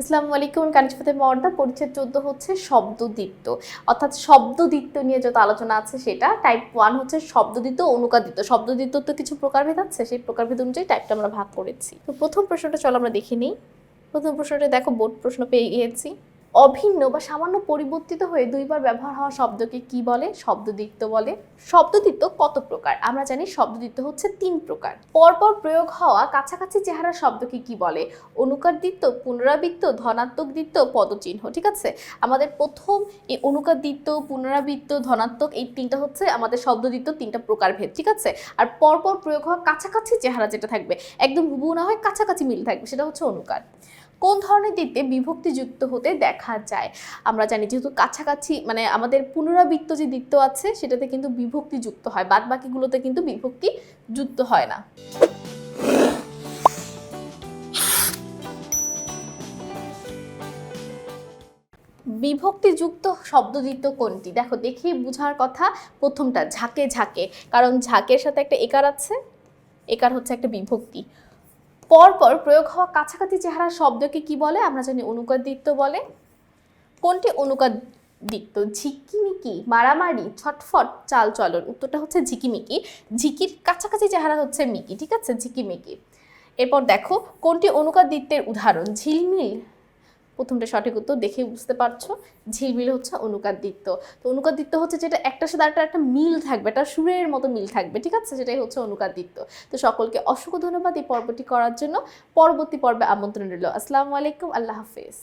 আসসালামু আলাইকুম। কানিজপাতে মর্দা পরিচ্ছেদ 14 হচ্ছে শব্দদীপ্ত, অর্থাৎ শব্দদীপ্ত নিয়ে যত আলোচনা আছে সেটা। টাইপ 1 হচ্ছে শব্দদীপ্ত অনুকাদীপ্ত। শব্দদীপ্ত তো কিছু প্রকারভেদ আছে, সেই প্রকারভেদ অনুযায়ী টাইপটা আমরা ভাগ করেছি। তো প্রথম প্রশ্নটা চলো আমরা দেখে নিই। প্রথম প্রশ্নটা দেখো, বোর্ড প্রশ্ন পেয়ে গিয়েছি। অভিন্ন বা সামান্য পরিবর্তিত হয়ে দুইবার ব্যবহার হওয়া শব্দকে কি বলে? শব্দদ্বিত্ব বলে। শব্দদ্বিত্ব কত প্রকার? আমরা জানি শব্দদ্বিত্ব হচ্ছে 3 প্রকার। পরপর প্রয়োগ হওয়া কাছাকাছি চেহারার শব্দকে কি বলে? অনুকার দ্বিত্ব, পুনরাবৃত্ত, ধনাত্মক দ্বিত্ব, পদচিহ্ন। ঠিক আছে, আমাদের প্রথম এই অনুকার দ্বিত্ব, পুনরাবৃত্ত, ধনাত্মক, এই তিনটা হচ্ছে আমাদের শব্দদ্বিত্ব 3টা প্রকারভেদ। ঠিক আছে, আর পরপর প্রয়োগ হওয়া কাছাকাছি চেহারা যেটা থাকবে, একদম হুবহু না হয় কাছাকাছি মিল থাকবে, সেটা হচ্ছে অনুকার। কোন ধরনের দ্বিত্বে বিভক্তি যুক্ত হতে দেখা যায়? আমরা জানি যেহেতু কাছাকাছি, মানে আমাদের পুনরাবৃত্ত যে দ্বিত্ব আছে সেটাতে কিন্তু বিভক্তি যুক্ত হয়, বাদ বাকিগুলোতে কিন্তু বিভক্তি যুক্ত হয় না। বিভক্তিযুক্ত শব্দদ্বিত্ব কোনটি? দেখো, দেখি বুঝার কথা। প্রথমটা ঝাঁকে ঝাঁকে, কারণ ঝাঁকের সাথে একটা একার আছে, একার হচ্ছে একটা বিভক্তি। পরপর প্রয়োগ হওয়া কাছাকাছি চেহারার শব্দকে কি বলে? আমরা জানি অনুকার দ্বিত্ব বলে। কোনটি অনুকার দ্বিত্ব? ঝিকিমিকি, মারামারি, ছটফট, চাল চলন। উত্তরটা হচ্ছে ঝিকিমিকি। ঝিকির কাছাকাছি চেহারা হচ্ছে মিকি। ঠিক আছে, ঝিকিমিকি। এরপর দেখো, কোনটি অনুকার দ্বিত্বের উদাহরণ? ঝিলমিল। প্রথমটা সঠিক উত্তর, দেখে বুঝতে পারছো। ঝিলমিল হচ্ছে অনুকার দ্বিত্ব। তো অনুকার দ্বিত্ব হচ্ছে যেটা একটার সাথে আরেকটা একটা মিল থাকবে, একটা সুরের মতো মিল থাকবে। ঠিক আছে, সেটাই হচ্ছে অনুকার দ্বিত্ব। তো সকলকে অসংখ্য ধন্যবাদ এই পর্বটি করার জন্য। পরবর্তী পর্বে আমন্ত্রণ রইল। আসসালামু আলাইকুম, আল্লাহ হাফেজ।